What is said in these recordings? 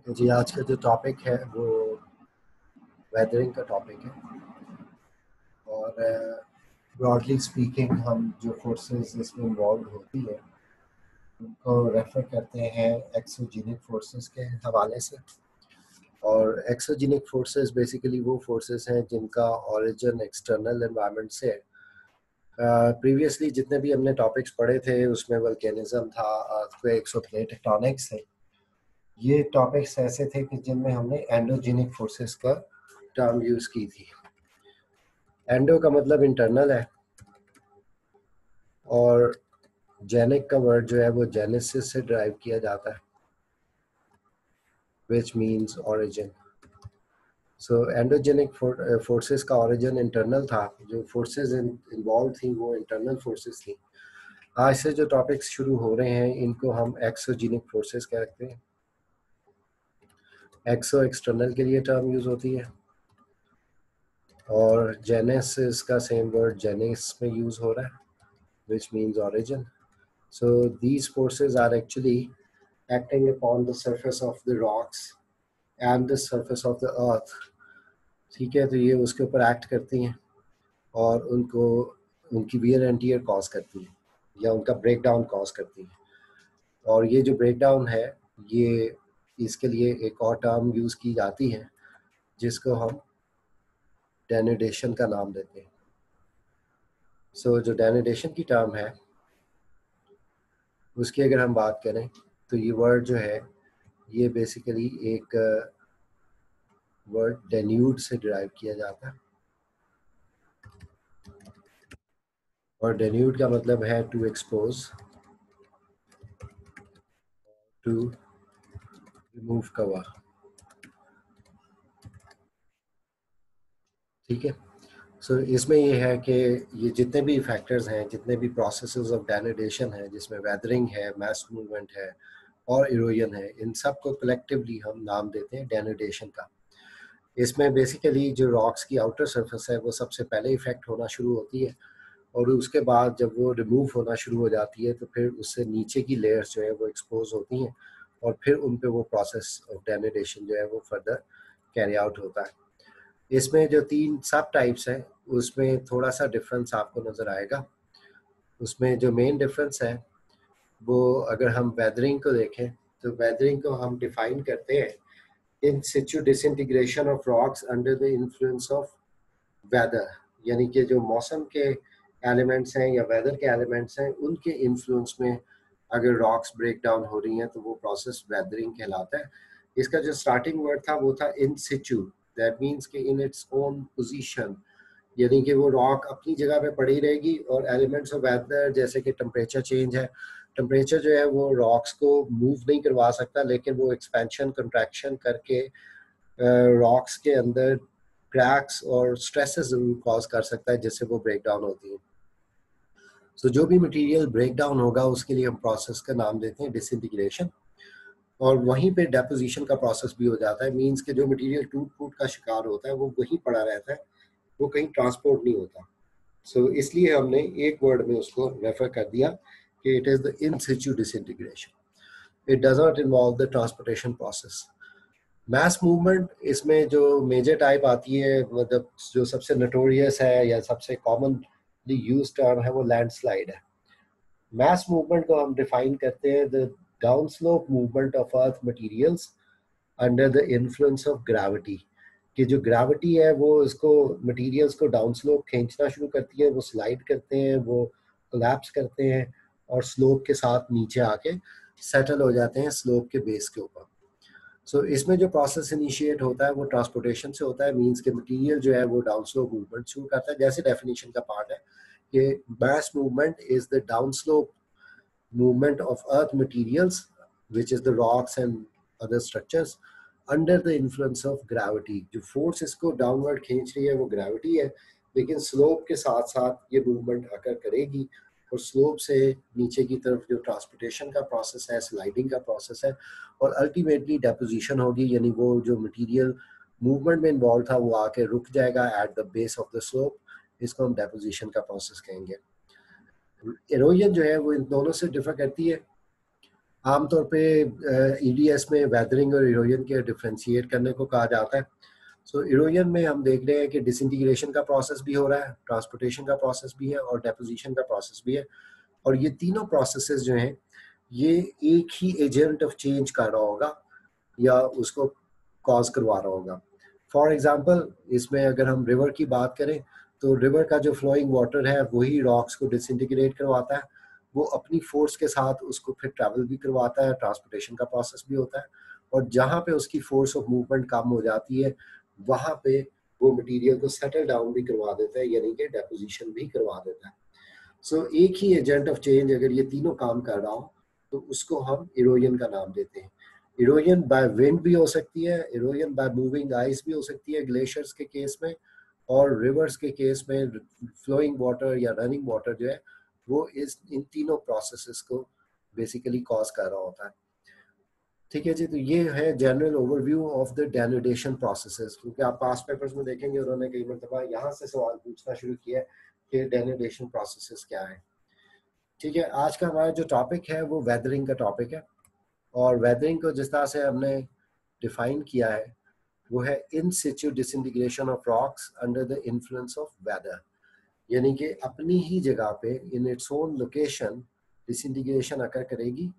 जी, आज का जो टॉपिक है वो वेदरिंग का टॉपिक है और ब्रॉडली स्पीकिंग हम जो फोर्सेस इसमें इन्वॉल्व होती है उनको रेफर करते हैं एक्सोजेनिक फोर्सेस के हवाले से। और एक्सोजेनिक फोर्सेस बेसिकली वो फोर्सेस हैं जिनका ओरिजिन एक्सटर्नल एनवायरनमेंट से है। प्रीवियसली जितने भी हमने टॉपिक्स पढ़े थे उसमें वल्केनिज्म था, अर्थक्वेक्स और प्लेट टेक्टोनिक्स थे। ये टॉपिक्स ऐसे थे कि जिनमें हमने एंडोजेनिक फोर्सेस का टर्म यूज़ की थी। एंडो का मतलब इंटरनल है और जेनिक का वर्ड जो है वो जेनेसिस से ड्राइव किया जाता है, which means origin. So endogenic forces का ओरिजिन इंटरनल था। जो फोर्सेस इन्वॉल्व थी वो इंटरनल फोर्सेस थी। आज से जो टॉपिक्स शुरू हो रहे हैं इनको हम एक्सोजेनिक फोर्सेस कहते हैं। एक्सो एक्सटर्नल के लिए टर्म यूज होती है और जेनेसिस का सेम वर्ड जेनिस में यूज हो रहा है, which means origin. So these forces are actually acting upon the surface of the rocks and the surface of the earth. ठीक है, तो ये उसके ऊपर एक्ट करती हैं और उनको उनकी वियर एंड टियर कॉज करती हैं या उनका ब्रेक डाउन कॉज करती हैं। और ये जो ब्रेक डाउन है ये इसके लिए एक और टर्म यूज़ की जाती है जिसको हम डेनिडेशन का नाम देते हैं। सो जो डेनिडेशन की टर्म है उसकी अगर हम बात करें तो ये वर्ड जो है ये बेसिकली एक वर्ड डेन्यूड से डिराइव किया जाता है और डेन्यूड का मतलब है to expose, to remove cover. ठीक है, सो इसमें ये है कि ये जितने भी फैक्टर्स हैं, जितने भी प्रोसेसेस ऑफ डेनिडेशन है, जिसमें वेदरिंग है, मास मूवमेंट है और इरोजन है, इन सब को कलेक्टिवली हम नाम देते हैं डेनिडेशन का। इसमें बेसिकली जो रॉक्स की आउटर सरफेस है वो सबसे पहले इफेक्ट होना शुरू होती है और उसके बाद जब वो रिमूव होना शुरू हो जाती है तो फिर उससे नीचे की लेयर्स जो है वो एक्सपोज होती हैं और फिर उन पे वो प्रोसेस ऑफ डेनिडेशन जो है वो फर्दर कैरी आउट होता है। इसमें जो 3 सब टाइप्स हैं उसमें थोड़ा सा डिफरेंस आपको नज़र आएगा। उसमें जो मेन डिफरेंस है वो अगर हम वेदरिंग को देखें तो वेदरिंग को हम डिफाइन करते हैं in situ disintegration of rocks under the influence of weather, यानी कि जो मौसम के एलिमेंट्स हैं या वेदर के एलिमेंट्स हैं उनके इन्फ्लुएंस में अगर रॉक्स ब्रेक डाउन हो रही हैं तो वो प्रोसेस वेदरिंग कहलाता है। इसका जो स्टार्टिंग वर्ड था वो था इन सिचु, दैट मीन्स कि इन इट्स ओन पोजीशन, यानी कि वो रॉक अपनी जगह पे पड़ी रहेगी और एलिमेंट्स ऑफ वेदर जैसे कि टेम्परेचर चेंज है, टेम्परेचर जो है वो रॉक्स को मूव नहीं करवा सकता लेकिन वो एक्सपेंशन कंट्रैक्शन करके रॉक्स के अंदर क्रैक्स और स्ट्रेसेस जरूर कॉज कर सकता है जिससे वो ब्रेक डाउन होती है। सो जो भी मटेरियल ब्रेक डाउन होगा उसके लिए हम प्रोसेस का नाम देते हैं डिसइंटीग्रेशन और वहीं पे डेपोजिशन का प्रोसेस भी हो जाता है। मींस कि जो मटेरियल टूट फूट का शिकार होता है वो वहीं पड़ा रहता है, वो कहीं ट्रांसपोर्ट नहीं होता। सो इसलिए हमने एक वर्ड में उसको रेफर कर दिया कि it is the in situ disintegration. It does not involve the transportation process. Mass movement इसमें जो मेजर टाइप आती है, मतलब जो सबसे नोटोरियस है या सबसे कॉमनली यूज टर्म है वो लैंडस्लाइड है। मास मूवमेंट को हम डिफाइन करते हैं the down slope movement of earth materials under the influence of gravity. कि जो ग्रेविटी है वो इसको मटेरियल्स को डाउन स्लोप खींचना शुरू करती है, वो स्लाइड करते हैं, वो कोलैप्स करते हैं और स्लोप के साथ नीचे आके सेटल हो जाते हैं स्लोप के बेस के ऊपर। सो इसमें जो प्रोसेस इनिशिएट होता है वो ट्रांसपोर्टेशन से होता है। मींस के मटेरियल जो है वो डाउन स्लोप मूवमेंट शुरू करता है, जैसे डेफिनेशन का पार्ट है कि mass movement is the down slope movement of earth materials, which is the rocks and other structures, under the influence of gravity। जो फोर्स इसको डाउनवर्ड खींच रही है वो ग्रेविटी है, लेकिन स्लोप के साथ साथ ये मूवमेंट आकर करेगी और स्लोप से नीचे की तरफ जो ट्रांसपोर्टेशन का प्रोसेस है, स्लाइडिंग का प्रोसेस है और अल्टीमेटली डेपोजिशन होगी, यानी वो जो मटेरियल मूवमेंट में इन्वॉल्व था वो आके रुक जाएगा at the base of the slope. इसको हम डेपोजिशन का प्रोसेस कहेंगे। इरोजन जो है वो इन दोनों से डिफर करती है। आमतौर पे ईडीएस में वेदरिंग और इरोजन के डिफ्रेंशिएट करने को कहा जाता है। सो इरोजन में हम देख रहे हैं कि डिसइंटीग्रेशन का प्रोसेस भी हो रहा है, ट्रांसपोर्टेशन का प्रोसेस भी है और डेपोजिशन का प्रोसेस भी है। और ये तीनों प्रोसेसेस जो हैं ये एक ही एजेंट ऑफ चेंज कर रहा होगा या उसको कॉज करवा रहा होगा। फॉर एग्जांपल इसमें अगर हम रिवर की बात करें तो रिवर का जो फ्लोइंग वाटर है वही रॉक्स को डिसइंटीग्रेट करवाता है, वो अपनी फोर्स के साथ उसको फिर ट्रैवल भी करवाता है, ट्रांसपोर्टेशन का प्रोसेस भी होता है। और जहाँ पे उसकी फोर्स ऑफ मूवमेंट कम हो जाती है वहाँ पे वो मटेरियल को सेटल डाउन भी करवा देता है, यानी कि डेपोजिशन भी करवा देता है। सो एक ही एजेंट ऑफ चेंज अगर ये तीनों काम कर रहा हो तो उसको हम इरोजन का नाम देते हैं। इरोजन बाय विंड भी हो सकती है, इरोजन बाय मूविंग आइस भी हो सकती है ग्लेशियर्स के केस में, और रिवर्स के केस में फ्लोइंग वाटर या रनिंग वाटर जो है वो इस इन तीनों प्रोसेसेस को बेसिकली कॉज कर रहा होता है। ठीक है जी, तो ये है general overview of the denudation processes. क्योंकि आप पास पेपर्स में देखेंगे उन्होंने कई मरतबा यहाँ से सवाल पूछना शुरू किया है कि डेनुडेशन प्रोसेसेस क्या है। ठीक है, आज का हमारा जो टॉपिक है वो वेदरिंग का टॉपिक है। और वेदरिंग को जिस तरह से हमने डिफाइन किया है वो है in situ disintegration of rocks under the influence of weather, यानी कि अपनी ही जगह पे in its own location disintegration occur करेगी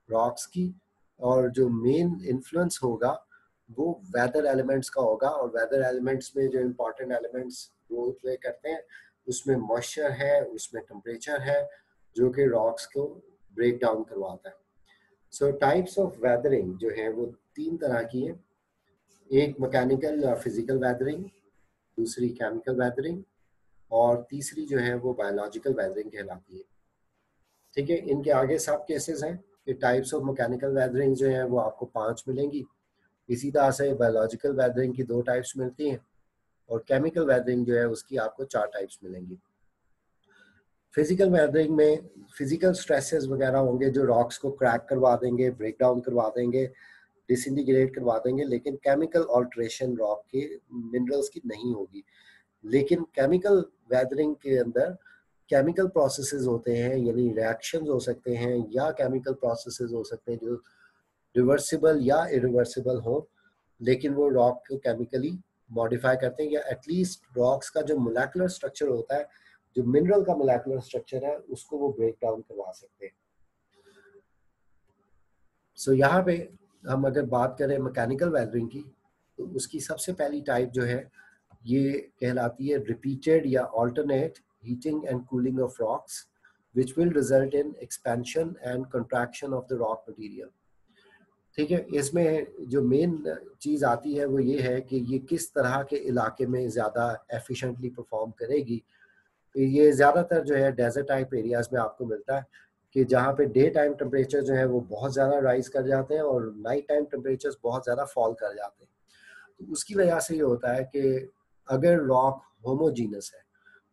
रॉक्स की, और जो मेन इन्फ्लुएंस होगा वो वेदर एलिमेंट्स का होगा। और वेदर एलिमेंट्स में जो इम्पोर्टेंट एलिमेंट्स रोल प्ले करते हैं उसमें मॉइस्चर है, उसमें टेम्परेचर है जो कि रॉक्स को ब्रेक डाउन करवाता है। सो टाइप्स ऑफ वेदरिंग जो है वो तीन तरह की है, एक मैकेनिकल या फिजिकल वेदरिंग, दूसरी केमिकल वेदरिंग, और तीसरी जो है वो बायोलॉजिकल वेदरिंग कहलाती है। ठीक है, इनके आगे सब केसेस हैं कि टाइप्स ऑफ मैकेनिकल वेदरिंग जो है वो आपको 5 मिलेंगी। इसी तरह से बायोलॉजिकल वेदरिंग की 2 टाइप्स मिलती हैं, और केमिकल वेदरिंग जो है उसकी आपको 4 टाइप्स मिलेंगी। फिजिकल वेदरिंग में फिजिकल स्ट्रेसेस वगैरह होंगे जो रॉक्स को क्रैक करवा देंगे, ब्रेक डाउन करवा देंगे, डिसइंटीग्रेट करवा देंगे, लेकिन केमिकल ऑल्ट्रेशन रॉक के मिनरल्स की नहीं होगी। लेकिन केमिकल वेदरिंग के अंदर केमिकल प्रोसेसेस होते हैं, यानी रिएक्शंस हो सकते हैं या केमिकल प्रोसेसेस हो सकते हैं जो रिवर्सिबल या इरिवर्सिबल हो, लेकिन वो रॉक को केमिकली मॉडिफाई करते हैं, या एटलीस्ट रॉक्स का जो मोलेकुलर स्ट्रक्चर होता है, जो मिनरल का मोलेकुलर स्ट्रक्चर है, उसको वो ब्रेक डाउन करवा सकते हैं। सो यहाँ पे हम अगर बात करें मैकेनिकल वेदरिंग की तो उसकी सबसे पहली टाइप जो है ये कहलाती है रिपीटेड या alternate heating and cooling of rocks which will result in expansion and contraction of the rock material. ठीक है, इसमें जो मेन चीज़ आती है वो ये है कि ये किस तरह के इलाके में ज़्यादा एफिशिएंटली परफॉर्म करेगी। ये ज़्यादातर जो है डेजर्ट टाइप एरियाज में आपको मिलता है कि जहाँ पे डे टाइम टेम्परेचर जो है वो बहुत ज़्यादा राइज कर जाते हैं और नाइट टाइम टेम्परेचर्स बहुत ज़्यादा फॉल कर जाते हैं। तो उसकी वजह से ये होता है कि अगर रॉक होमोजीनस है,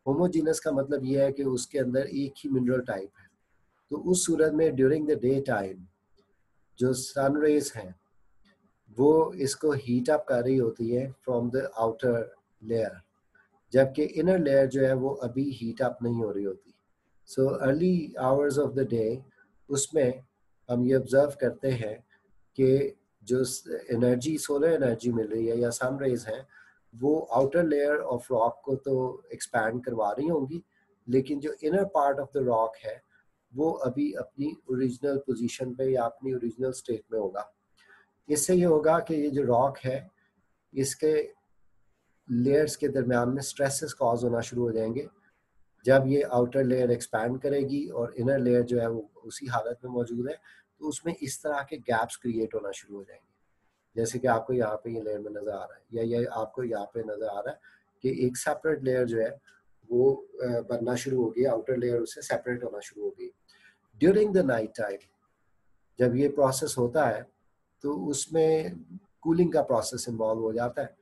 होमोजीनस का मतलब ये है कि उसके अंदर एक ही मिनरल टाइप है, तो उस सूरत में ड्यूरिंग द डे टाइम जो सन रेज हैं वो इसको हीट अप कर रही होती है फ्रॉम द आउटर लेयर, जबकि इनर लेयर जो है वो अभी हीट अप नहीं हो रही होती। So early hours of the day उसमें हम ये ऑब्जर्व करते हैं कि जो एनर्जी सोलर एनर्जी मिल रही है या सन रेज हैं वो आउटर लेयर ऑफ रॉक को तो एक्सपैंड करवा रही होंगी, लेकिन जो inner part of the rock है वो अभी अपनी ओरिजिनल पोजीशन पे या अपनी ओरिजिनल स्टेट में होगा। इससे ये होगा कि ये जो रॉक है इसके लेयर्स के दरमियान में स्ट्रेसेस कॉज होना शुरू हो जाएंगे। जब ये आउटर लेयर एक्सपैंड करेगी और इनर लेयर जो है वो उसी हालत में मौजूद है तो उसमें इस तरह के गैप्स क्रिएट होना शुरू हो जाएंगे, जैसे कि आपको यहाँ पे ये लेयर में नज़र आ रहा है या ये आपको यहाँ पे नज़र आ रहा है कि एक सेपरेट लेयर जो है वो बनना शुरू हो गई, आउटर लेयर उससे सेपरेट होना शुरू हो गई। ड्यूरिंग द नाइट टाइम जब ये प्रोसेस होता है तो उसमें कूलिंग का प्रोसेस इन्वॉल्व हो जाता है,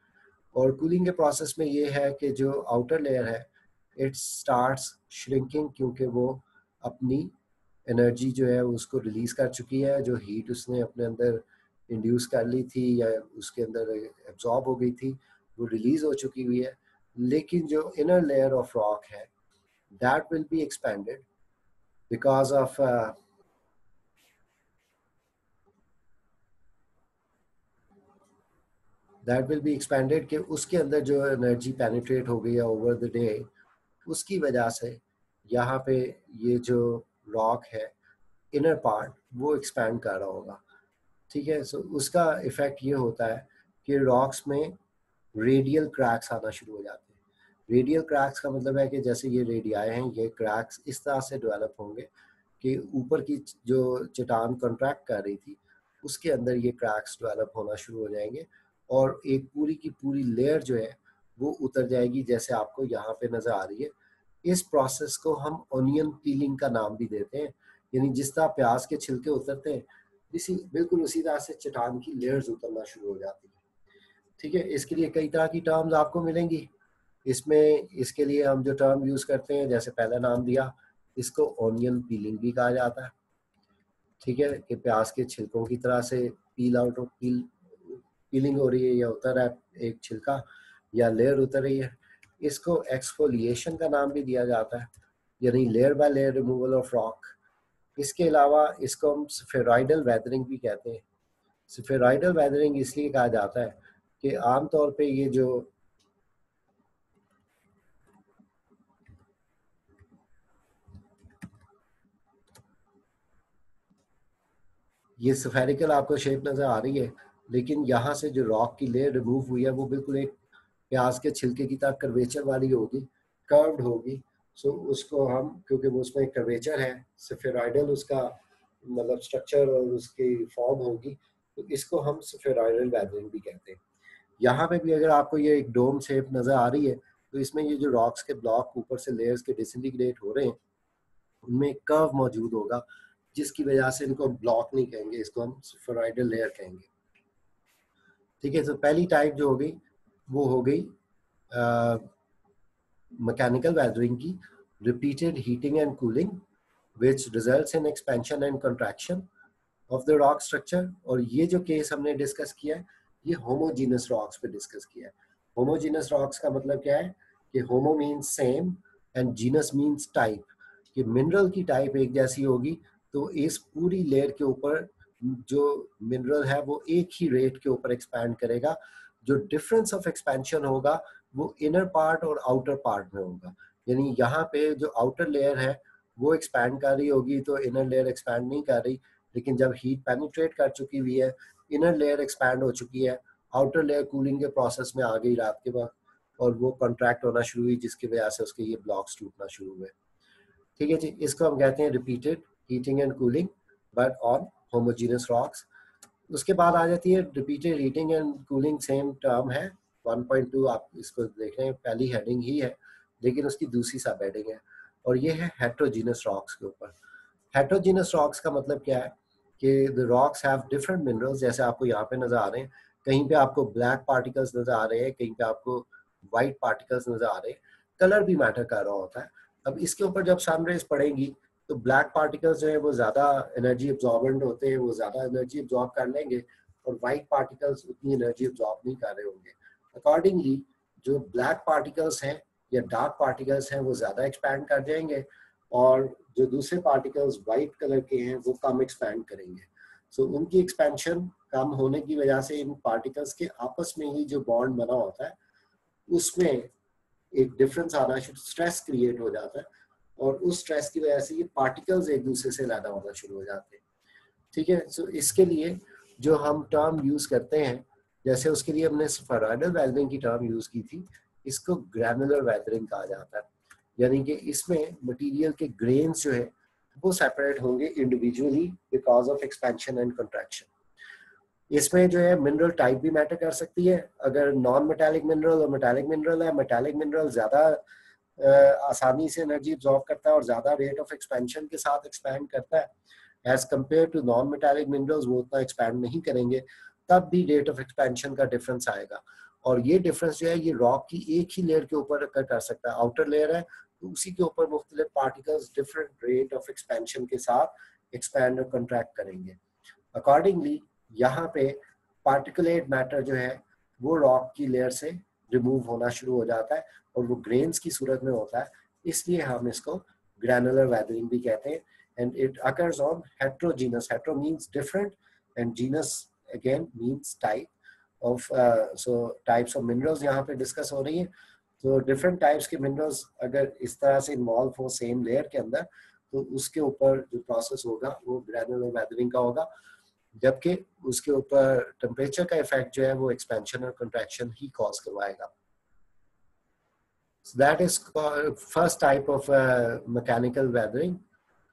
और कूलिंग के प्रोसेस में ये है कि जो आउटर लेयर है इट स्टार्ट्स श्रिंकिंग, क्योंकि वो अपनी एनर्जी जो है उसको रिलीज कर चुकी है, जो हीट उसने अपने अंदर इंड्यूस कर ली थी या उसके अंदर एब्जॉर्ब हो गई थी वो रिलीज हो चुकी हुई है। लेकिन जो इनर लेयर ऑफ रॉक है that will be expanded because of that will be expanded, कि उसके अंदर जो एनर्जी पेनिट्रेट हो गई है ओवर द डे, उसकी वजह से यहाँ पे ये जो रॉक है इनर पार्ट वो एक्सपैंड कर रहा होगा। ठीक है, सो उसका इफेक्ट ये होता है कि रॉक्स में रेडियल क्रैक्स आना शुरू हो जाते हैं। रेडियल क्रैक्स का मतलब है कि जैसे ये रेडियाई हैं, ये क्रैक्स इस तरह से डेवलप होंगे कि ऊपर की जो चट्टान कॉन्ट्रैक्ट कर रही थी उसके अंदर ये क्रैक्स डेवलप होना शुरू हो जाएंगे और एक पूरी की पूरी लेयर जो है वो उतर जाएगी, जैसे आपको यहाँ पे नजर आ रही है। इस प्रोसेस को हम ऑनियन पीलिंग का नाम भी देते हैं, यानी जिस तरह प्याज के छिलके उतरते हैं इसी बिल्कुल उसी तरह से चट्टान की लेयर्स उतरना शुरू हो जाती है। ठीक है, इसके लिए कई तरह की टर्म्स आपको मिलेंगी। इसमें इसके लिए हम जो टर्म यूज करते हैं, जैसे पहला नाम दिया, इसको ऑनियन पीलिंग भी कहा जाता है। ठीक है, कि प्याज के छिलकों की तरह से पील आउट और पीलिंग हो रही है या उतर रहा है एक छिलका या लेयर उतर रही है। इसको एक्सफोलिएशन का नाम भी दिया जाता है, यानी layer by layer removal of rock. इसके अलावा इसको हम स्फेरॉइडल वेदरिंग भी कहते हैं। स्फेरॉइडल वेदरिंग इसलिए कहा जाता है कि आमतौर पे ये स्फेरिकल आपको शेप नजर आ रही है, लेकिन यहाँ से जो रॉक की लेयर रिमूव हुई है वो बिल्कुल एक प्याज के छिलके की तरह कर्वेचर वाली होगी, कर्व्ड होगी। सो उसको हम, क्योंकि वो उसमें कर्वेचर है, स्फेरॉइडल उसका मतलब स्ट्रक्चर और उसकी फॉर्म होगी, तो इसको हम स्फेरॉइडल वेदरिंग भी कहते हैं। यहाँ पे भी अगर आपको ये एक डोम शेप नजर आ रही है, तो इसमें ये जो रॉक्स के ब्लॉक ऊपर से लेयर्स के डिसइंटीग्रेट हो रहे हैं उनमें कर्व मौजूद होगा, जिसकी वजह से इनको ब्लॉक नहीं कहेंगे, इसको हम स्फेरॉइडल लेयर कहेंगे। ठीक है, तो पहली टाइप जो हो गई वो हो गई मैकेनिकल वेदरिंग की, repeated heating and cooling which results in expansion and contraction of the rock structure। और ये जो केस हमने डिस्कस किया है ये होमोजीनस रॉक्स पे डिस्कस किया है। होमोजीनस रॉक्स का मतलब क्या है कि होमो means same and genus means type, कि मिनरल की टाइप एक जैसी होगी तो इस पूरी लेयर के ऊपर जो मिनरल है वो एक ही रेट के ऊपर एक्सपैंड करेगा। जो डिफरेंस ऑफ एक्सपेंशन होगा वो इनर पार्ट और आउटर पार्ट में होगा, यानी यहाँ पे जो आउटर लेयर है वो एक्सपैंड कर रही होगी तो इनर लेयर एक्सपैंड नहीं कर रही, लेकिन जब हीट पेनिट्रेट कर चुकी हुई है, इनर लेयर एक्सपैंड हो चुकी है, आउटर लेयर कूलिंग के प्रोसेस में आ गई रात के वक्त और वो कॉन्ट्रैक्ट होना शुरू हुई, जिसकी वजह से उसके ये ब्लॉक्स टूटना शुरू हुए। ठीक है जी, इसको हम कहते हैं repeated heating and cooling but on homogeneous rocks. उसके बाद आ जाती है repeated heating and cooling, same term है 1.2, आप इसको देख रहे हैं पहली हेडिंग ही है लेकिन उसकी दूसरी सब हेडिंग है, और ये है हेट्रोजीनस रॉक्स के ऊपर। हेट्रोजीनस रॉक्स का मतलब क्या है कि the rocks have different minerals, जैसे आपको यहाँ पे नजर आ रहे हैं, कहीं पे आपको ब्लैक पार्टिकल्स नजर आ रहे हैं, कहीं पे आपको वाइट पार्टिकल्स नजर आ रहे हैं। कलर भी मैटर कर रहा होता है। अब इसके ऊपर जब सन रेज पड़ेंगी तो ब्लैक पार्टिकल्स जो है वो ज्यादा एनर्जी एब्जॉर्बेंट होते हैं, वो ज्यादा एनर्जी एब्जॉर्ब कर लेंगे, और वाइट पार्टिकल्स उतनी एनर्जी एब्जॉर्ब नहीं कर रहे होंगे। अकॉर्डिंगली जो ब्लैक पार्टिकल्स हैं या डार्क पार्टिकल्स हैं वो ज्यादा एक्सपैंड कर जाएंगे, और जो दूसरे पार्टिकल्स वाइट कलर के हैं वो कम एक्सपैंड करेंगे। सो उनकी एक्सपेंशन कम होने की वजह से इन पार्टिकल्स के आपस में ही जो बॉन्ड बना होता है उसमें एक डिफरेंस आना, स्ट्रेस क्रिएट हो जाता है, और उस स्ट्रेस की वजह से ये पार्टिकल्स एक दूसरे से ज्यादा होना शुरू हो जाते हैं। ठीक है, सो इसके लिए जो हम टर्म यूज करते हैं, जैसे उसके लिए हमने स्फेरॉइडल वेदरिंग की टर्म यूज की थी, इसको ग्रैनुलर वेदरिंग कहा जाता है, यानी कि इसमें मटेरियल के ग्रेन्स जो है वो सेपरेट होंगे individually because of expansion and contraction. इसमें जो है मिनरल टाइप भी मैटर कर सकती है। अगर नॉन मेटालिक मिनरल और मेटालिक मिनरल है, मेटालिक मिनरल ज्यादा आसानी से एनर्जी एब्जॉर्ब करता है और ज्यादा रेट ऑफ एक्सपेंशन के साथ एक्सपैंड करता है, as compared to non metallic minerals वो उतना एक्सपैंड नहीं करेंगे, तब भी रेट ऑफ एक्सपेंशन का डिफरेंस आएगा। और ये डिफरेंस जो है ये रॉक की एक ही लेयर के ऊपर कर सकता है। आउटर लेयर है तो उसी के ऊपर मुख्तलिफ particles different rate of expansion के साथ एक्सपैंड और कंट्रैक्ट करेंगे। अकॉर्डिंगली यहाँ पे पार्टिकुलेट मैटर जो है वो रॉक की लेयर से रिमूव होना शुरू हो जाता है और वो ग्रेन्स की सूरत में होता है, इसलिए हम इसको ग्रैनुलर वेदरिंग भी कहते हैं। And it occurs on heterogeneous, hetero means different and genus again means type, of so types of minerals यहाँ पे डिस्कस हो रही है। तो डिफरेंट टाइप्स के मिनरल्स अगर इस तरह से इन्वॉल्व हो सेम लेयर के अंदर, तो उसके ऊपर जो प्रोसेस होगा वो ग्रैनुलर वेदरिंग का होगा, जबकि उसके ऊपर टेम्परेचर का इफेक्ट जो है वो एक्सपेंशन और कंट्रैक्शन ही कॉज करवाएगा। So that is first type of mechanical weathering,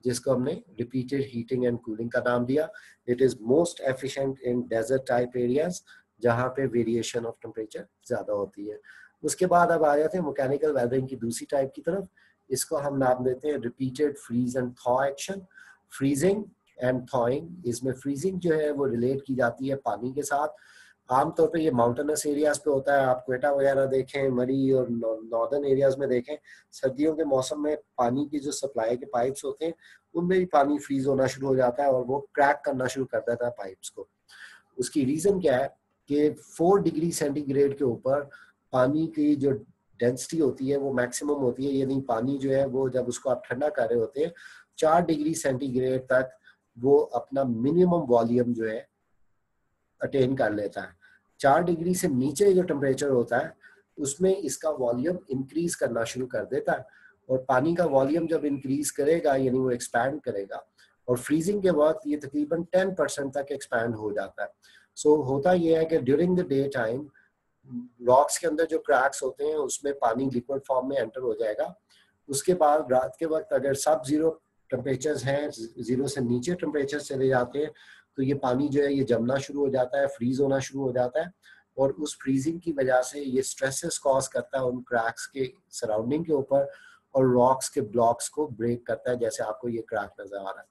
जिसको हमने रिपीटेड हीटिंग एंड कूलिंग का नाम दिया। It is most efficient in desert type areas जहाँ पे वेरिएशन ऑफ टेम्परेचर ज्यादा होती है। उसके बाद अब आ जाते हैं मैकेनिकल वेदरिंग की दूसरी टाइप की तरफ। इसको हम नाम देते हैं repeated freeze and thaw action. Freezing and thawing, इसमें फ्रीजिंग जो है वो रिलेट की जाती है पानी के साथ। आमतौर पे ये माउंटेनस एरियाज पे होता है। आप क्वेटा वगैरह देखें, मरी और नॉर्दर्न एरियाज में देखें, सर्दियों के मौसम में पानी की जो सप्लाई के पाइप्स होते हैं उनमें भी पानी फ्रीज होना शुरू हो जाता है और वो क्रैक करना शुरू कर देता है पाइप्स को। उसकी रीजन क्या है कि 4 डिग्री सेंटीग्रेड के ऊपर पानी की जो डेंसिटी होती है वो मैक्सिमम होती है, यानी पानी जो है वो जब उसको आप ठंडा कर रहे होते हैं 4 डिग्री सेंटीग्रेड तक वो अपना मिनिमम वॉल्यूम जो है अटेन कर लेता है। 4 डिग्री से नीचे जो टेम्परेचर होता है उसमें इसका वॉल्यूम इंक्रीज करना शुरू कर देता है, और पानी का वॉल्यूम जब इंक्रीज करेगा यानी वो एक्सपैंड करेगा, और फ्रीजिंग के वक्त ये तकरीबन 10% तक एक्सपैंड हो जाता है। सो होता ये है कि during the day time rocks के अंदर जो क्रैक्स होते हैं उसमें पानी लिक्विड फॉर्म में एंटर हो जाएगा। उसके बाद रात के वक्त अगर सब जीरो टेम्परेचर्स हैं, जीरो से नीचे टेम्परेचर चले जाते हैं, तो ये पानी जो है ये जमना शुरू हो जाता है, फ्रीज होना शुरू हो जाता है, और उस फ्रीजिंग की वजह से ये स्ट्रेसेस कॉज करता है उन क्रैक्स के सराउंडिंग के ऊपर, और रॉक्स के ब्लॉक्स को ब्रेक करता है, जैसे आपको ये क्रैक नजर आ रहा है।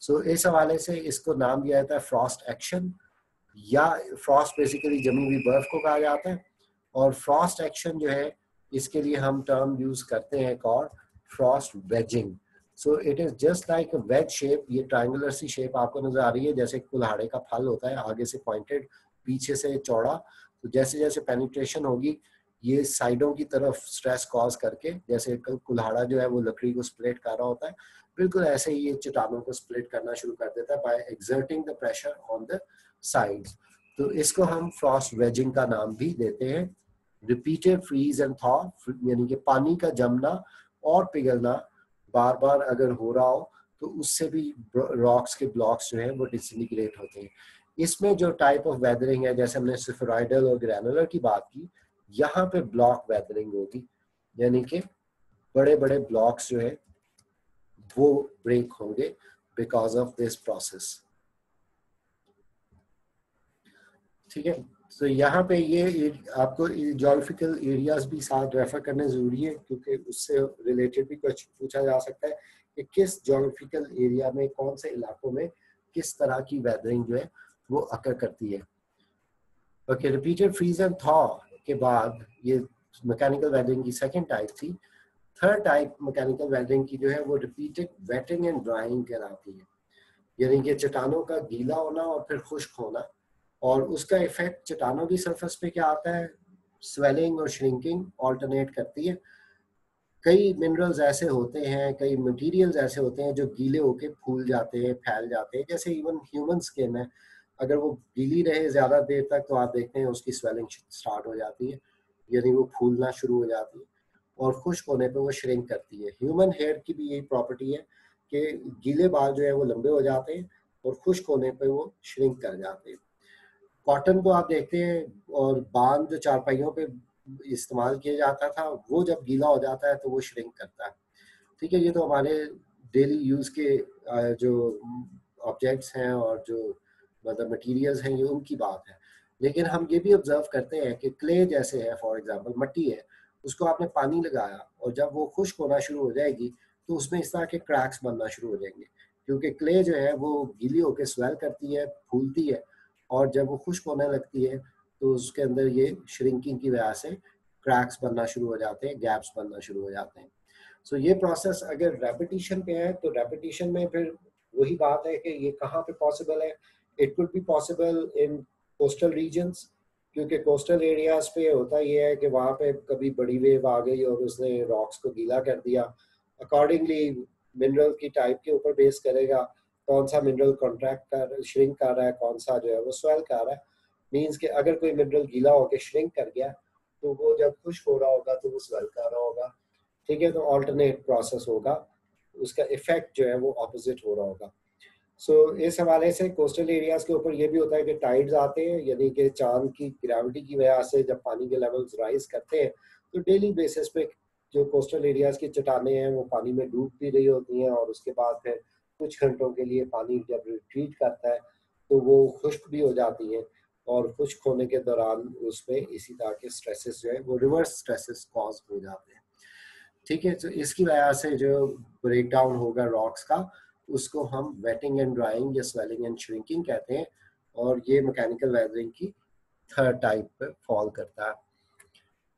सो इस हवाले से इसको नाम दिया जाता है फ्रॉस्ट एक्शन, या फ्रॉस्ट बेसिकली जमी हुई बर्फ को कहा जाता है। और फ्रॉस्ट एक्शन जो है इसके लिए हम टर्म यूज करते हैं एक और, Frost waging. So it is just like a veg shape. ये ट्रायंगुलर सी शेप आपको नजर आ रही है, जैसे कुल्हाड़े का फल होता है, आगे से पॉइंटेड पीछे से चौड़ा। तो जैसे जैसे पेनिट्रेशन होगी ये साइडों की तरफ स्ट्रेस कॉज करके, जैसे कुल्हाड़ा जो है वो लकड़ी को स्प्लिट कर रहा होता है, बिल्कुल ऐसे ही ये चट्टानों को स्प्लिट करना शुरू कर देता है by exerting the pressure on the sides. तो इसको हम फ्रॉस्ट वेजिंग का नाम भी देते हैं। रिपीटेड फ्रीज एंड थॉ, यानी कि पानी का जमना और पिघलना बार बार अगर हो रहा हो तो उससे भी रॉक्स के ब्लॉक्स जो हैं वो डिसइंटीग्रेट होते हैं। इसमें जो टाइप ऑफ वेदरिंग है, जैसे हमने स्फेरॉइडल और ग्रैनुलर की बात की, यहाँ पे ब्लॉक वेदरिंग होगी, यानी कि बड़े बड़े ब्लॉक्स जो है वो ब्रेक होंगे बिकॉज ऑफ दिस प्रोसेस। ठीक है, तो यहाँ पे ये आपको ज्योग्राफिकल एरियाज भी साथ रेफर करने जरूरी है, क्योंकि उससे रिलेटेड भी कुछ पूछा जा सकता है कि किस ज्योग्राफिकल एरिया में, कौन से इलाकों में किस तरह की वेदरिंग जो है वो अकर करती है। Okay, repeated freeze and thaw के बाद ये मैकेनिकल वेदरिंग की सेकंड टाइप थी। थर्ड टाइप मैकेनिकल वेदरिंग की जो है वो रिपीटेड वेटिंग एंड ड्राइंग कहलाती है, यानी कि चट्टानों का गीला होना और फिर खुश्क होना, और उसका इफेक्ट चट्टानों की सरफेस पे क्या आता है, स्वेलिंग और श्रिंकिंग ऑल्टरनेट करती है। कई मिनरल्स ऐसे होते हैं, कई मटेरियल्स ऐसे होते हैं जो गीले होके फूल जाते हैं, फैल जाते हैं, जैसे इवन ह्यूमन स्किन है, अगर वो गीली रहे ज्यादा देर तक तो आप देखते हैं उसकी स्वेलिंग स्टार्ट हो जाती है, यानी वो फूलना शुरू हो जाती है, और खुश्क होने पे वो श्रिंक करती है। ह्यूमन हेयर की भी यही प्रॉपर्टी है कि गीले बाल जो है वो लंबे हो जाते हैं और खुश्क होने पे वो श्रिंक कर जाते हैं। कॉटन को आप देखते हैं, और बांध जो चारपाइयों पे इस्तेमाल किया जाता था वो जब गीला हो जाता है तो वो श्रिंक करता है। ठीक है, ये तो हमारे डेली यूज के जो ऑब्जेक्ट्स हैं और जो मतलब मटेरियल्स हैं ये उनकी बात है। लेकिन हम ये भी ऑब्जर्व करते हैं कि क्ले जैसे है, फॉर एग्जांपल मट्टी है, उसको आपने पानी लगाया और जब वो खुश्क होना शुरू हो जाएगी तो उसमें इस तरह के क्रैक्स बनना शुरू हो जाएंगे, क्योंकि क्ले जो है वो गीली होकर स्वेल करती है, फूलती है, और जब वो खुश्क होने लगती है तो उसके अंदर ये श्रिंकिंग की वजह से क्रैक्स बनना शुरू हो जाते हैं, गैप्स बनना शुरू हो जाते हैं। सो ये प्रोसेस अगर रेपिटेशन पे है तो रेपिटेशन में फिर वही बात है कि ये कहाँ पे पॉसिबल है। It could be possible in coastal regions, क्योंकि कोस्टल एरियाज पे होता ये है कि वहाँ पे कभी बड़ी वेव आ गई और उसने रॉक्स को गीला कर दिया। अकॉर्डिंगली मिनरल की टाइप के ऊपर बेस करेगा कौन सा मिनरल कॉन्ट्रैक्ट कर श्रिंक कर रहा है, कौन सा जो है वो स्वेल कर रहा है, मीन्स कि अगर कोई मिनरल गीला होकर श्रिंक कर गया तो वो जब खुश्क हो रहा होगा तो वो स्वेल कर रहा होगा, ठीक है, तो ऑल्टरनेट प्रोसेस होगा, उसका इफेक्ट जो है वो ऑपोजिट हो रहा होगा। इस हवाले से कोस्टल एरियाज के ऊपर ये भी होता है कि टाइड्स आते हैं, यानी कि चांद की ग्रेविटी की वजह से जब पानी के लेवल्स राइज करते हैं तो डेली बेसिस पे जो कोस्टल एरियाज की चट्टानें हैं वो पानी में डूब भी रही होती हैं, और उसके बाद फिर कुछ घंटों के लिए पानी जब रिट्रीट करता है तो वो खुश्क भी हो जाती हैं, और खुश्क होने के दौरान उसमें इसी तरह के स्ट्रेसेस जो है वो रिवर्स स्ट्रेसेस कॉज हो जाते हैं, ठीक है। तो इसकी वजह से जो ब्रेक डाउन होगा रॉक्स का, उसको हम वेटिंग एंड ड्राइंग या स्वेलिंग एंड श्रिंकिंग कहते हैं, और ये मैकेनिकल वेदरिंग की थर्ड टाइप पे फॉल करता है।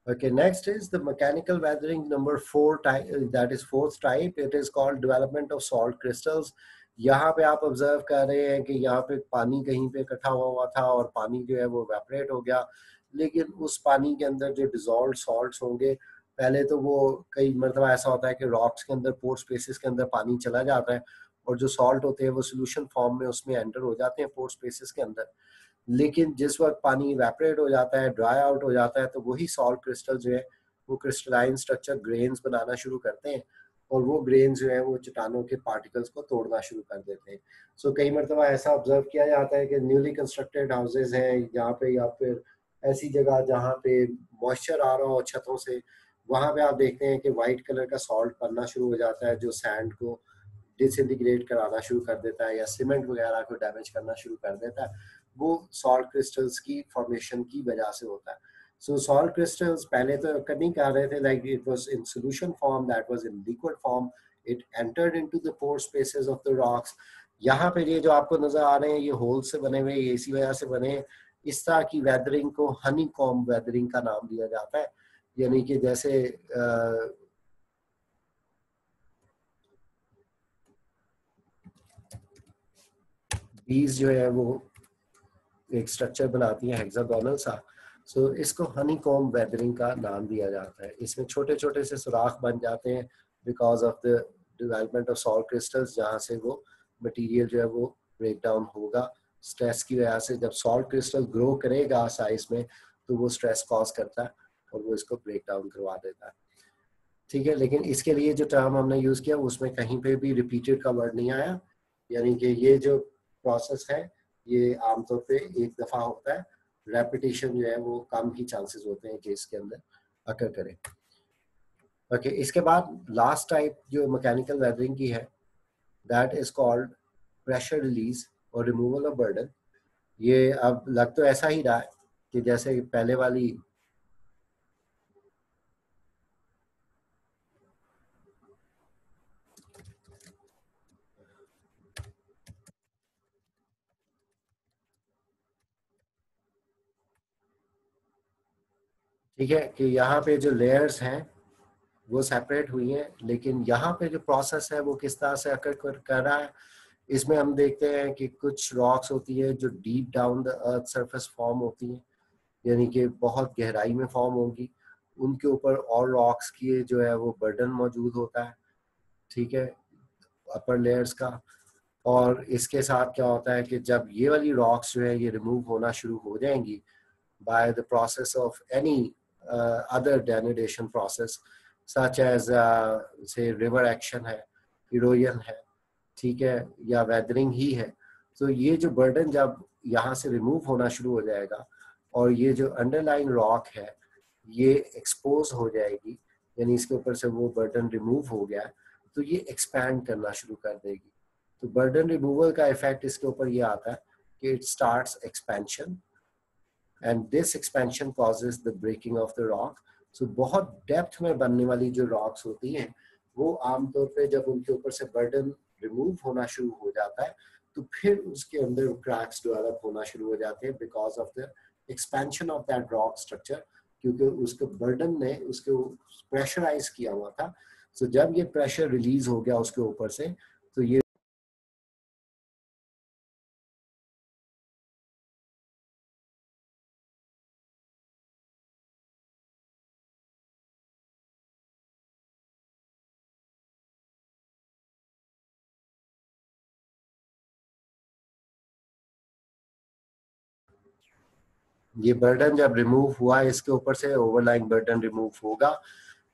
Okay, next is the mechanical weathering number four type, that is fourth type. It is called development of salt crystals. यहाँ पे आप ऑब्जर्व कर रहे हैं कि यहाँ पे पानी कहीं पे इकट्ठा हुआ था और पानी जो है वो वेपरेट हो गया, लेकिन उस पानी के अंदर जो डिजॉल्व सॉल्ट्स होंगे, पहले तो वो कई मरतबा ऐसा होता है कि रॉक्स के अंदर पोर स्पेसिस के अंदर पानी चला जाता है और जो सॉल्ट होते हैं वो सोल्यूशन फॉर्म में उसमें एंटर हो जाते हैं पोर स्पेसिस के अंदर, लेकिन जिस वक्त पानी इवेपोरेट हो जाता है, ड्राई आउट हो जाता है, तो वही सॉल्ट क्रिस्टल जो है वो क्रिस्टलाइन स्ट्रक्चर ग्रेन्स बनाना शुरू करते हैं, और वो ग्रेन्स जो है वो चट्टानों के पार्टिकल्स को तोड़ना शुरू कर देते हैं। कई मरतबा ऐसा ऑब्जर्व किया जाता है कि न्यूली कंस्ट्रक्टेड हाउसेज हैं जहाँ पे, या फिर ऐसी जगह जहाँ पे मॉइस्चर आ रहा हो छतों से, वहाँ पे आप देखते हैं कि वाइट कलर का सॉल्ट बनना शुरू हो जाता है जो सैंड को डिसइंटीग्रेट कराना शुरू कर देता है या सीमेंट वगैरह को डैमेज करना शुरू कर देता है। वो सॉल्ट क्रिस्टल्स की फॉर्मेशन की वजह से होता है। सॉल्ट क्रिस्टल्स पहले तो कभी कह रहे थे like it was in solution form, that was in liquid form, it entered into the pore spaces of the rocks. यहाँ पे ये जो आपको नजर आ रहे हैं ये होल से बने हुए, ये इसी वजह से बने हैं। इस तरह की वेदरिंग को हनी कॉम्ब वेदरिंग का नाम दिया जाता है, यानी कि जैसे बीज जो है वो एक स्ट्रक्चर बनाती है हेक्सागोनल सा, इसको हनी कॉम्ब वेदरिंग का नाम दिया जाता है। इसमें छोटे छोटे से सुराख बन जाते हैं because of the development of salt crystals, जहाँ से वो मटेरियल जो है वो ब्रेक डाउन होगा स्ट्रेस की वजह से। जब सॉल्ट क्रिस्टल ग्रो करेगा साइज में तो वो स्ट्रेस कॉज करता है और वो इसको ब्रेक डाउन करवा देता है, ठीक है। लेकिन इसके लिए जो टर्म हमने यूज किया उसमें कहीं पे भी रिपीटेड का वर्ड नहीं आया, यानी कि ये जो प्रोसेस है ये आमतौर पे एक दफा होता है, रेपिटेशन जो है वो कम ही चांसेस होते हैं कि इसके अंदर अकर करे। ओके, इसके बाद लास्ट टाइप जो मैकेनिकल वेदरिंग की है, that is called pressure release और रिमूवल ऑफ बर्डन। ये अब लग तो ऐसा ही रहा है कि जैसे पहले वाली, ठीक है, कि यहाँ पे जो लेयर्स हैं वो सेपरेट हुई हैं, लेकिन यहाँ पे जो प्रोसेस है वो किस तरह से अकर कर रहा है, इसमें हम देखते हैं कि कुछ रॉक्स होती है जो deep down the earth surface form होती हैं, यानी कि बहुत गहराई में फॉर्म होगी, उनके ऊपर और रॉक्स की जो है वो बर्डन मौजूद होता है, ठीक है, अपर लेयर्स का। और इसके साथ क्या होता है कि जब ये वाली रॉक्स जो है ये रिमूव होना शुरू हो जाएंगी by the process of any other denudation process such as say river action है, erosion है, ठीक है, या वेदरिंग ही है, तो ये जो बर्डन जब यहाँ से रिमूव होना शुरू हो जाएगा और ये जो अंडरलाइन रॉक है ये एक्सपोज हो जाएगी, यानी इसके ऊपर से वो बर्डन रिमूव हो गया, तो ये एक्सपैंड करना शुरू कर देगी। तो बर्डन रिमूवल का इफेक्ट इसके ऊपर ये आता है कि it starts expansion and this expansion causes the breaking of the rock. बहुत डेप्थ में बनने वाली जो रॉक्स होती हैं वो आमतौर पे जब उनके ऊपर से बर्डन रिमूव होना शुरू हो जाता है तो फिर उसके अंदर क्रैक्स डेवलप होना शुरू हो जाते हैं because of the expansion of that rock structure, क्योंकि उसके बर्डन ने उसको प्रेशराइज किया हुआ था। जब ये प्रेशर रिलीज हो गया उसके ऊपर से तो ये ये बर्डन जब रिमूव हुआ इसके ऊपर से, ओवरलाइंग बर्डन रिमूव होगा,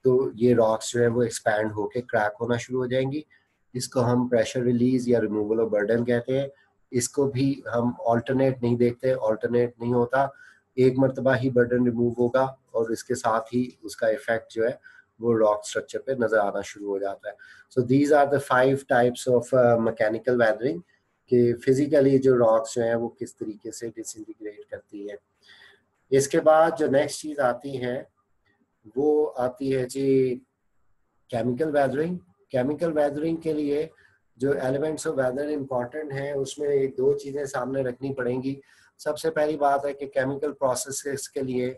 तो ये रॉक्स जो है वो एक्सपैंड होके क्रैक होना शुरू हो जाएंगी। इसको हम प्रेशर रिलीज या रिमूवल ऑफ बर्डन कहते हैं। इसको भी हम ऑल्टरनेट नहीं देखते, ऑल्टरनेट नहीं होता, एक मरतबा ही बर्डन रिमूव होगा और इसके साथ ही उसका इफेक्ट जो है वो रॉक स्ट्रक्चर पे नजर आना शुरू हो जाता है। So these are the 5 types of mechanical weathering, कि फिजिकली जो रॉक्स जो है वो किस तरीके से डिसइंटीग्रेट करती है। इसके बाद जो नेक्स्ट चीज आती है वो आती है जी केमिकल वेदरिंग। केमिकल वेदरिंग के लिए जो एलिमेंट्स ऑफ वेदर इंपॉर्टेंट हैं उसमें एक दो चीजें सामने रखनी पड़ेंगी। सबसे पहली बात है कि केमिकल प्रोसेसेस के लिए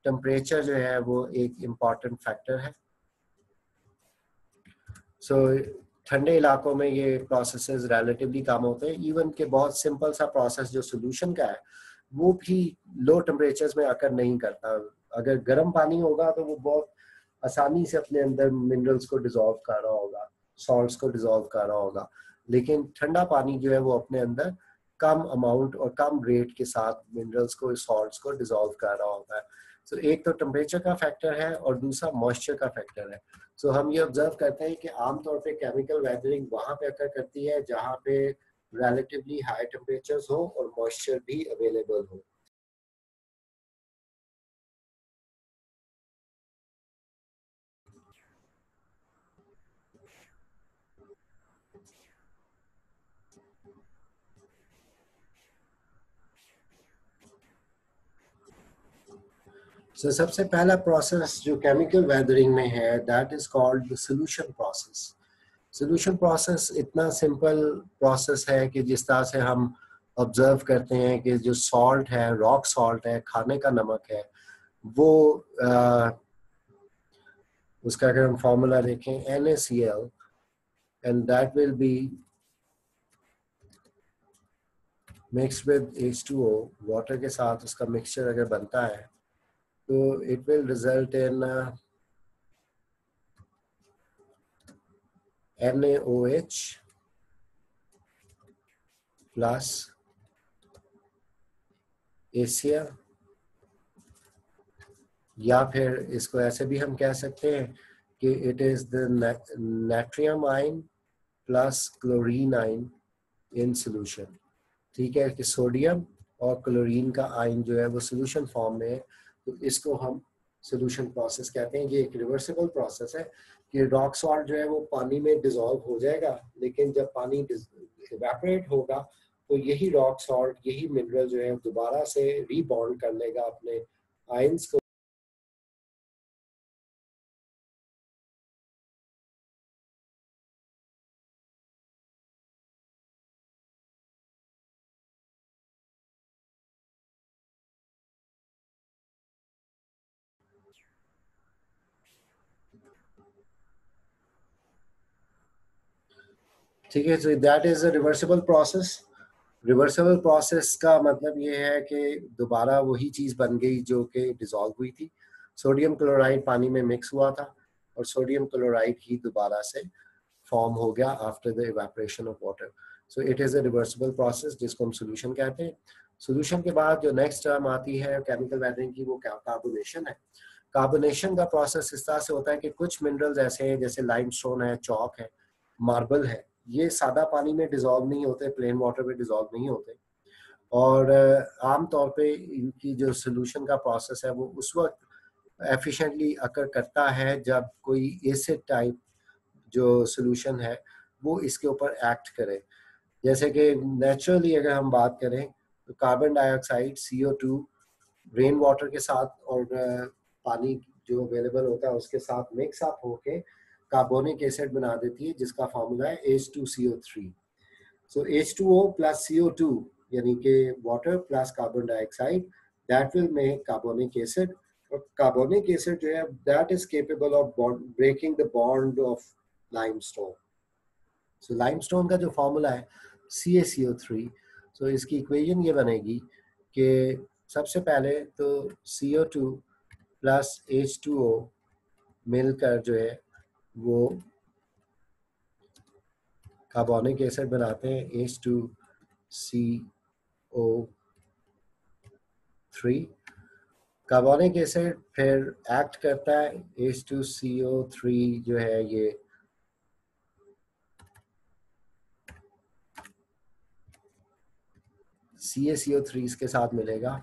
टेम्परेचर जो है वो एक इम्पॉर्टेंट फैक्टर है। सो ठंडे इलाकों में ये प्रोसेसेस रिलेटिवली कम होते हैं। इवन के बहुत सिंपल सा प्रोसेस जो सोल्यूशन का है वो भी लो टेम्परेचर्स में आकर नहीं करता। अगर गर्म पानी होगा तो वो बहुत आसानी से अपने अंदर मिनरल्स को डिसॉल्व कर रहा होगा, सॉल्ट्स को डिसॉल्व कर रहा होगा। लेकिन ठंडा पानी जो है वो अपने अंदर कम अमाउंट और कम रेट के साथ मिनरल्स को, सॉल्ट्स को डिसॉल्व कर रहा होता है। सो एक तो टेम्परेचर का फैक्टर है और दूसरा मॉइस्चर का फैक्टर है। सो हम ये ऑब्जर्व करते हैं कि आमतौर पे केमिकल वेदरिंग वहां पे अकर करती है जहां पे रिलेटिवली हाई टेम्परेचर्स हो और मॉइस्चर भी अवेलेबल हो। So, सबसे पहला प्रोसेस जो केमिकल वेदरिंग में है that is called the solution process. Solution process इतना सिंपल प्रोसेस है कि जिस तरह से हम ऑब्जर्व करते हैं कि जो सॉल्ट है, रॉक सॉल्ट है, खाने का नमक है, वो उसका अगर हम फॉर्मूला देखें NaCl, and that will be mixed with H2O, water के साथ उसका मिक्सचर अगर बनता है तो it will result in NaOH plus ACl, या फिर इसको ऐसे भी हम कह सकते हैं कि it is the natrium ion plus chlorine ion in solution. ठीक है कि सोडियम और क्लोरीन का आयन जो है वो सोल्यूशन फॉर्म में है, तो इसको हम सोल्यूशन प्रोसेस कहते हैं। ये एक रिवर्सिबल प्रोसेस है कि रॉक सॉल्ट जो है वो पानी में डिसॉल्व हो जाएगा, लेकिन जब पानी इवेपोरेट होगा तो यही रॉक सॉल्ट, यही मिनरल जो है दोबारा से रीबॉन्ड कर लेगा अपने आयंस को। ठीक है, so that is a reversible process. Reversible process का मतलब ये है कि दोबारा वही चीज़ बन गई जो कि डिसॉल्व हुई थी। सोडियम क्लोराइड पानी में मिक्स हुआ था और सोडियम क्लोराइड ही दोबारा से फॉर्म हो गया after the evaporation of water. So it is a reversible process जिसको हम सोल्यूशन कहते हैं। सोल्यूशन के बाद जो नेक्स्ट टर्म आती है केमिकल वेदरिंग की, वो कार्बोनेशन है। कार्बोनेशन का प्रोसेस इस तरह से होता है कि कुछ मिनरल्स ऐसे हैं जैसे लाइमस्टोन है, चौक है, मार्बल है, ये सादा पानी में डिसॉल्व नहीं होते, प्लेन वाटर में डिसॉल्व नहीं होते। और आम तौर पे इनकी जो सोल्यूशन का प्रोसेस है वो उस वक्त एफिशिएंटली अकर करता है जब कोई एसिड टाइप जो सोल्यूशन है वो इसके ऊपर एक्ट करे। जैसे कि नेचुरली अगर हम बात करें तो carbon dioxide CO2 rain water के साथ और पानी जो अवेलेबल होता है उसके साथ मिक्स अप होके कार्बोनिक एसिड बना देती है जिसका फार्मूला है H2CO3। सो H2O प्लस CO2 यानी कि water plus carbon dioxide, that will make carbonic acid. और कार्बोनिक एसिड जो है that is capable of breaking the bond of limestone. So limestone का जो फॉर्मूला है CaCO3, सो इसकी इक्वेशन ये बनेगी कि सबसे पहले तो CO2 प्लस H2O मिलकर जो है वो कार्बोनिक एसिड बनाते हैं H2CO3। कार्बोनिक एसिड फिर एक्ट करता है H2CO3 जो है ये CaCO3 के साथ मिलेगा,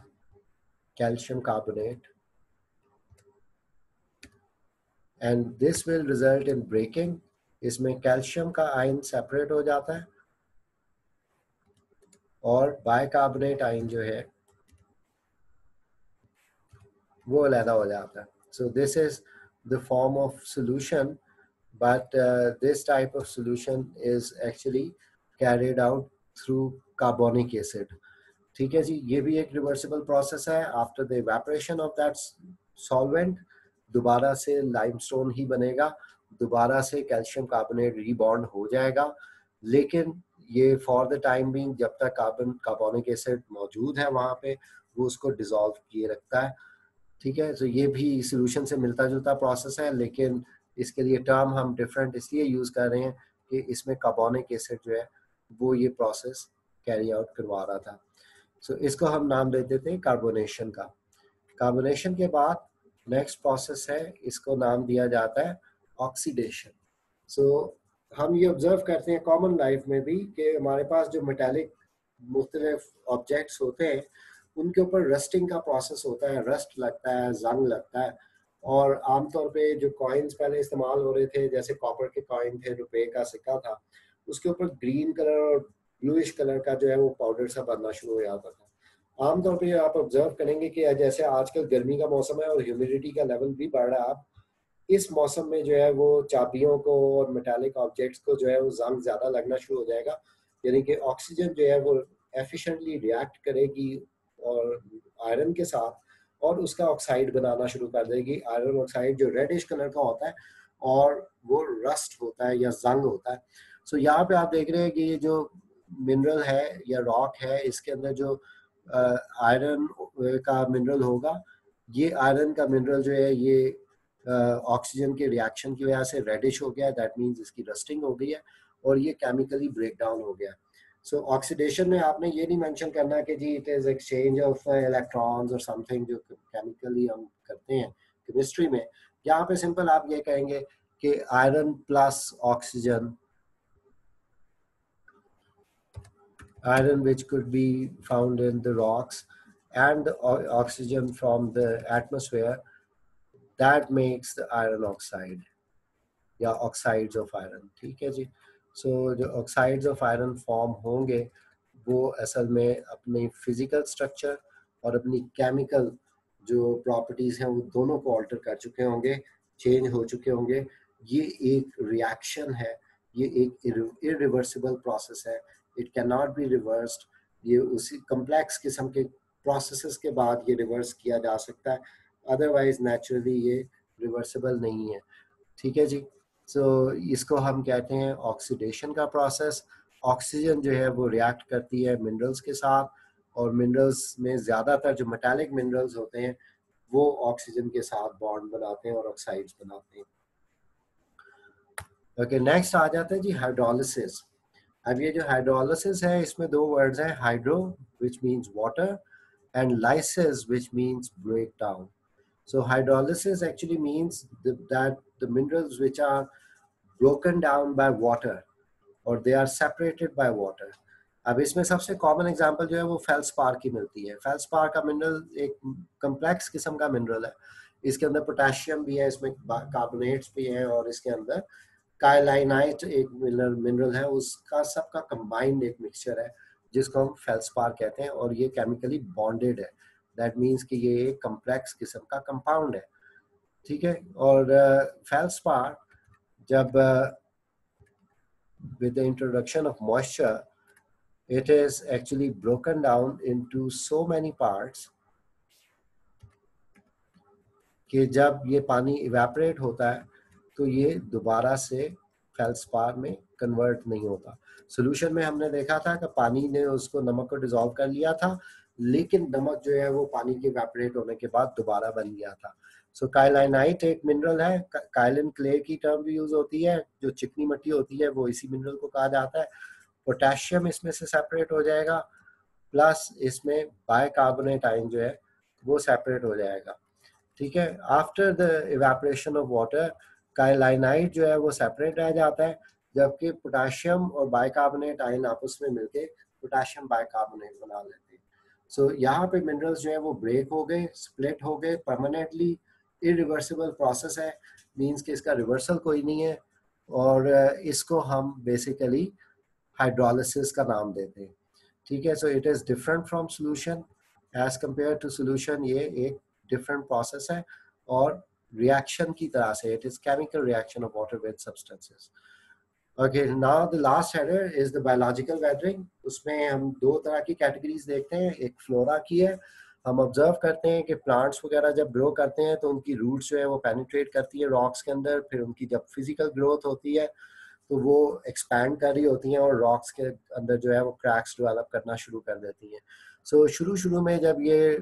calcium carbonate, and this will result in breaking. इसमें कैल्शियम का आयन सेपरेट हो जाता है और बाइकार्बोनेट आयन जो है वो अलग हो जाता है। So this is the form of solution, but this type of solution is actually carried out through carbonic acid। ठीक है जी, ये भी एक रिवर्सिबल प्रोसेस है। After the evaporation of that solvent दोबारा से लाइमस्टोन ही बनेगा, दोबारा से कैल्शियम कार्बोनेट रीबॉन्ड हो जाएगा, लेकिन ये फॉर द टाइम बीइंग जब तक कार्बोनिक एसिड मौजूद है वहाँ पे वो उसको डिसॉल्व किए रखता है। ठीक है, तो ये भी सोल्यूशन से मिलता जुलता प्रोसेस है, लेकिन इसके लिए टर्म हम डिफरेंट इसलिए यूज कर रहे हैं कि इसमें कार्बोनिक एसिड जो है वो ये प्रोसेस कैरी आउट करवा रहा था। सो इसको हम नाम दे देते हैं कार्बोनेशन का। कार्बोनेशन के बाद नेक्स्ट प्रोसेस है, इसको नाम दिया जाता है ऑक्सीडेशन। सो हम ये ऑब्जर्व करते हैं कॉमन लाइफ में भी कि हमारे पास जो मेटेलिक मुख्तलिफ ऑब्जेक्ट्स होते हैं उनके ऊपर रस्टिंग का प्रोसेस होता है, रस्ट लगता है, जंग लगता है। और आमतौर पे जो कॉइन्स पहले इस्तेमाल हो रहे थे, जैसे कॉपर के कॉइन थे, रुपए का सिक्का था, उसके ऊपर ग्रीन कलर और ब्लूइश कलर का जो है वो पाउडर सा बनना शुरू हो जाता था। आमतौर पे आप ऑब्जर्व करेंगे कि जैसे आजकल गर्मी का मौसम है और ह्यूमिडिटी का लेवल भी बढ़ रहा है, आप इस मौसम में जो है वो चाबियों को और मेटालिक ऑब्जेक्ट्स को जो है वो जंग ज्यादा लगना शुरू हो जाएगा, यानी कि ऑक्सीजन जो है वो एफिशिएंटली रिएक्ट करेगी और आयरन के साथ और उसका ऑक्साइड बनाना शुरू कर देगी। आयरन ऑक्साइड जो रेडिश कलर का होता है और वो रस्ट होता है या जंग होता है। सो यहाँ पे आप देख रहे हैं कि ये जो मिनरल है या रॉक है, इसके अंदर जो आयरन का मिनरल होगा, ये आयरन का मिनरल जो है ये ऑक्सीजन के रिएक्शन की वजह से रेडिश हो गया, दैट मीन्स इसकी रस्टिंग हो गई है और ये केमिकली ब्रेक डाउन हो गया। सो ऑक्सीडेशन में आपने ये नहीं मेंशन करना कि जी it is exchange of electrons और समथिंग जो केमिकली हम करते हैं केमिस्ट्री में। यहाँ पे सिंपल आप ये कहेंगे कि iron plus oxygen, iron which could be found in the rocks and the oxygen from the atmosphere, that makes the iron oxide या ऑक्साइड्स ऑफ आयरन। ठीक है जी। सो जो ऑक्साइड्स ऑफ आयरन फॉर्म होंगे वो असल में अपनी फिजिकल स्ट्रक्चर और अपनी केमिकल जो प्रॉपर्टीज हैं वो दोनों को ऑल्टर कर चुके होंगे, चेंज हो चुके होंगे। ये एक रिएक्शन है, ये एक इरिवर्सिबल प्रोसेस है, it can not be reversed. ये उसी कम्प्लेक्स किस्म के प्रोसेसेस के बाद ये रिवर्स किया जा सकता है, अदरवाइज नेचुरली ये रिवर्सिबल नहीं है। ठीक है जी। सो इसको हम कहते हैं ऑक्सीडेशन का प्रोसेस। ऑक्सीजन जो है वो रिएक्ट करती है मिनरल्स के साथ और मिनरल्स में ज़्यादातर जो मेटालिक मिनरल्स होते हैं वो ऑक्सीजन के साथ बॉन्ड बनाते हैं और ऑक्साइड्स बनाते हैं। ओके, नेक्स्ट आ जाता है जी हाइड्रोलिसिस। अब ये जो हाइड्रोलिसिस है इसमें दो वर्ड्स हैं, hydro which means water and lysis which means break down. So hydrolysis actually means that the minerals which are broken down by water or they are separated by water। अब इसमें सबसे common example जो है वो feldspar की मिलती है। Feldspar का मिनरल एक कम्प्लेक्स किस्म का मिनरल है, इसके अंदर पोटेशियम भी है, इसमें कार्बोनेट्स भी हैं और इसके अंदर काइलाइनाइट एक मिनरल है, उसका सबका कंबाइंड एक मिक्सचर है जिसको हम फेल्सपार कहते हैं और ये केमिकली बॉन्डेड है। दैट मीन्स कि ये एक कम्प्लेक्स किस्म का कंपाउंड है। ठीक है, और फेल्सपार जब with the introduction of moisture it is actually broken down into so many parts कि जब ये पानी इवेपोरेट होता है तो ये दोबारा से फेल्सपार में कन्वर्ट नहीं होता। सोल्यूशन में हमने देखा था कि पानी ने उसको नमक को डिसॉल्व कर लिया था, लेकिन नमक जो है वो पानी के इवेपोरेट होने के बाद दोबारा बन गया था। सो काइलाइनाइट एक मिनरल है, काइलिन क्ले की टर्म भी यूज होती है, जो चिकनी मिट्टी होती है वो इसी मिनरल को कहा जाता है। पोटेशियम इसमें से सेपरेट हो जाएगा, प्लस इसमें बाइकार्बोनेट आयन जो है वो सेपरेट हो जाएगा, ठीक है। After the evaporation of water काइलाइनाइड जो है वो सेपरेट रह जाता है, जबकि पोटाशियम और बाइकार्बोनेट आयन आपस में मिलके पोटाशियम बाइकार्बोनेट बना लेते हैं। सो यहाँ पे मिनरल्स जो है वो ब्रेक हो गए, स्प्लिट हो गए परमानेंटली। इरिवर्सिबल प्रोसेस है, मींस कि इसका रिवर्सल कोई नहीं है, और इसको हम बेसिकली हाइड्रोलिसिस का नाम देते हैं, ठीक है। So it is different from solution, as compare to solution ये एक डिफरेंट प्रोसेस है, और रिएक्शन की तरह से it is chemical reaction of water with substances. Okay, now the last header is the biological weathering. उसमें हम दो तरह की कैटेगरीज देखते हैं, एक फ्लोरा की है। हम ऑब्जर्व करते हैं कि प्लांट्स वगैरह जब ग्रो करते हैं तो उनकी रूट्स जो है वो पेनिट्रेट करती है रॉक्स के अंदर, फिर उनकी जब फिजिकल ग्रोथ होती है तो वो एक्सपैंड कर रही होती हैं और रॉक्स के अंदर जो है वो क्रैक्स डेवलप करना शुरू कर देती हैं। सो शुरू शुरू में जब ये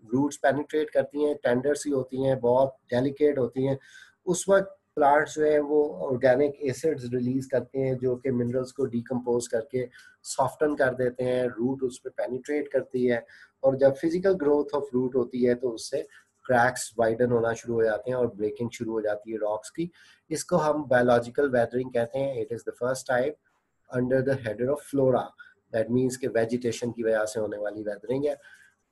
रूट्स पेनिट्रेट करती हैं, टेंडर सी होती हैं, बहुत डेलिकेट होती हैं, उस वक्त प्लांट्स जो है वो ऑर्गेनिक एसिड्स रिलीज करते हैं जो कि मिनरल्स को डिकम्पोज करके सॉफ्टन कर देते हैं, रूट उस पर पेनिट्रेट करती है, और जब फिजिकल ग्रोथ ऑफ रूट होती है तो उससे क्रैक्स वाइडन होना शुरू हो जाते हैं और ब्रेकिंग शुरू हो जाती है रॉक्स की। इसको हम बायोलॉजिकल वेदरिंग कहते हैं। It is the first type under the header of flora, that means के वेजिटेशन की वजह से होने वाली वेदरिंग है।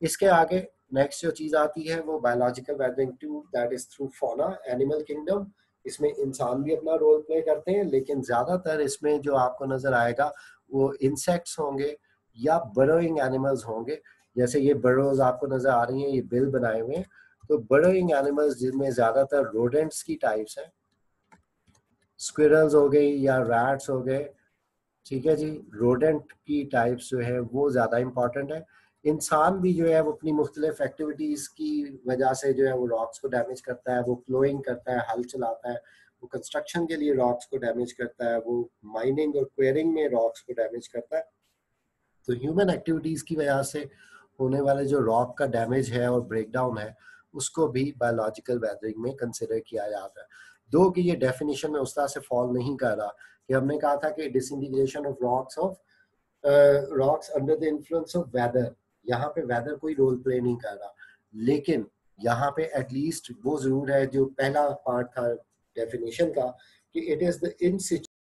इसके आगे नेक्स्ट जो चीज आती है वो biological weathering two, that is through fauna, animal kingdom. इसमें इंसान भी अपना रोल प्ले करते हैं, लेकिन ज्यादातर इसमें जो आपको नजर आएगा वो इंसेक्ट्स होंगे या बरोइंग एनिमल्स होंगे। जैसे ये बरोज आपको नजर आ रही हैं, ये बिल बनाए हुए हैं, तो बरोइंग एनिमल्स जिनमें ज्यादातर रोडेंट्स की टाइप्स हैं, स्क्विरल्स हो गई या रैट्स हो गए, ठीक है जी। रोडेंट की टाइप्स जो है वो ज़्यादा इंपॉर्टेंट है। इंसान भी जो है वो अपनी मुख्तलिफ एक्टिविटीज़ की वजह से जो है वो रॉक्स को डैमेज करता है, वो प्लोइंग करता है, हल चलाता है, वो कंस्ट्रक्शन के लिए रॉक्स को डैमेज करता है, वो माइनिंग और क्वेरिंग में रॉक्स को डैमेज करता है। तो ह्यूमन एक्टिविटीज़ की वजह से होने वाले जो रॉक का डैमेज है और ब्रेकडाउन है, उसको भी बायोलॉजिकल वेदरिंग में कंसिडर किया जाता है। दो कि ये डेफिनेशन में उस तरह से फॉल नहीं कर रहा कि हमने कहा था कि disintegration of rocks under the influence of weather, यहाँ पे वेदर कोई रोल प्ले नहीं कर रहा, लेकिन यहाँ पे एटलीस्ट वो जरूर है जो पहला पार्ट था डेफिनेशन का, कि इट इज द इन